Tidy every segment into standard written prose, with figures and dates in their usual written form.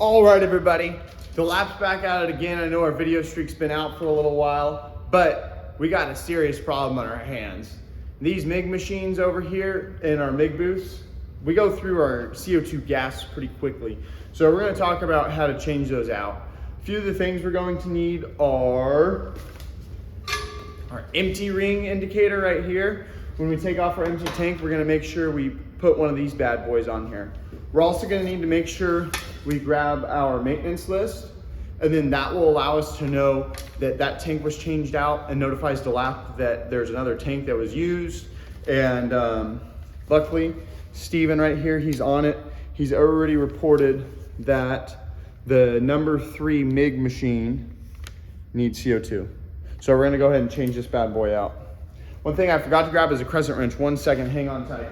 All right, everybody, the lap's back at it again. I know our video streak's been out for a little while, but we got a serious problem on our hands. These MIG machines over here in our MIG booths, we go through our CO2 gas pretty quickly. So we're gonna talk about how to change those out. A few of the things we're going to need are our empty ring indicator right here. When we take off our empty tank, we're gonna make sure we put one of these bad boys on here. We're also gonna need to make sure we grab our maintenance list, and then that will allow us to know that that tank was changed out and notifies the lap that there's another tank that was used. And luckily, Steven right here, he's on it. He's already reported that the number 3 MIG machine needs CO2. So we're gonna go ahead and change this bad boy out. One thing I forgot to grab is a crescent wrench. 1 second, hang on tight.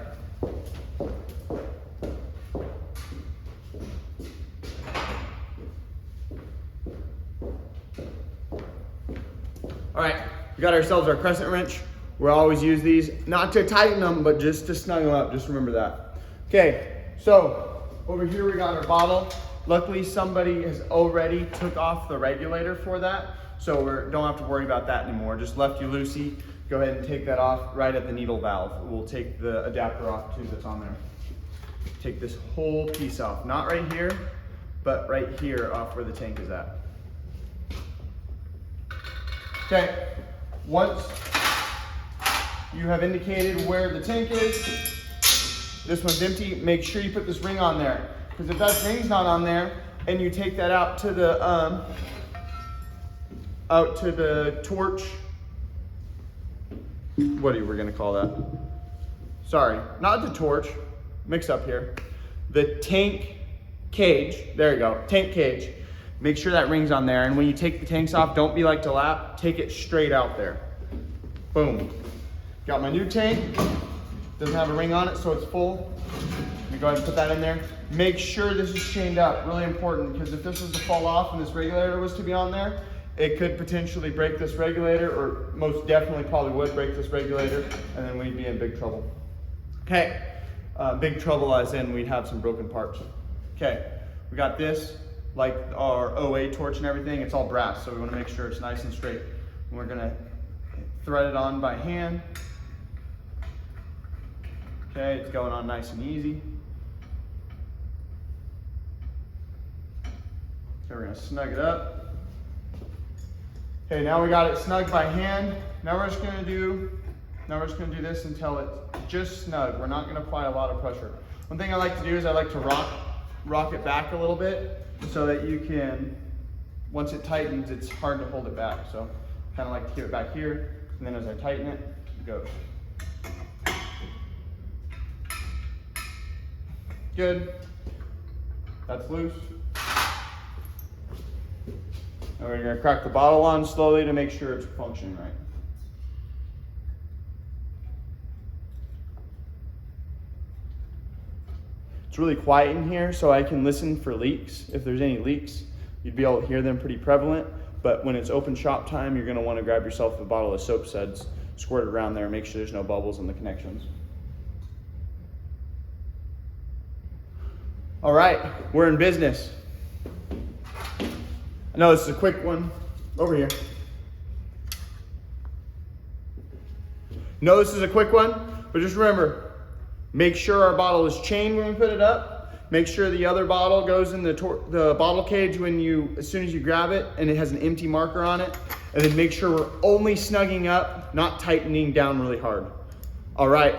All right, we got ourselves our crescent wrench. We'll always use these, not to tighten them, but just to snug them up. Just remember that. Okay, so over here we got our bottle. Luckily, somebody has already took off the regulator for that, so we don't have to worry about that anymore. Just left you loosey. Go ahead and take that off right at the needle valve. We'll take the adapter off too that's on there. Take this whole piece off, not right here, but right here off where the tank is at. Okay, once you have indicated where the tank is, this one's empty, make sure you put this ring on there. Because if that ring's not on there, and you take that out to the torch, what are we gonna call that? Sorry, not the torch, mix up here. The tank cage, there you go, tank cage. Make sure that ring's on there, and when you take the tanks off, don't be like the lap, take it straight out there. Boom. Got my new tank, doesn't have a ring on it, so it's full. Let me go ahead and put that in there. Make sure this is chained up, really important, because if this was to fall off and this regulator was to be on there, it could potentially break this regulator, or most definitely probably would break this regulator, and then we'd be in big trouble. Okay, big trouble as in we'd have some broken parts. Okay, we got this. Like our OA torch and everything, it's all brass, so we want to make sure it's nice and straight. And we're gonna thread it on by hand. Okay, it's going on nice and easy. So we're gonna snug it up. Okay, now we got it snug by hand. Now we're just gonna do this until it's just snug. We're not gonna apply a lot of pressure. One thing I like to do is I like to rock it back a little bit, so that you can, once it tightens, it's hard to hold it back. So kind of like to keep it back here, and then as I tighten it, it goes. Good. That's loose. Now we're gonna crack the bottle on slowly to make sure it's functioning right. It's really quiet in here, so I can listen for leaks. If there's any leaks, you'd be able to hear them pretty prevalent. But when it's open shop time, you're gonna wanna grab yourself a bottle of soap suds, squirt it around there, make sure there's no bubbles in the connections. All right, we're in business. I know this is a quick one. Over here. No, this is a quick one, but just remember, make sure our bottle is chained when we put it up. Make sure the other bottle goes in the bottle cage as soon as you grab it, and it has an empty marker on it. And then make sure we're only snugging up, not tightening down really hard. All right,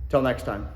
till next time.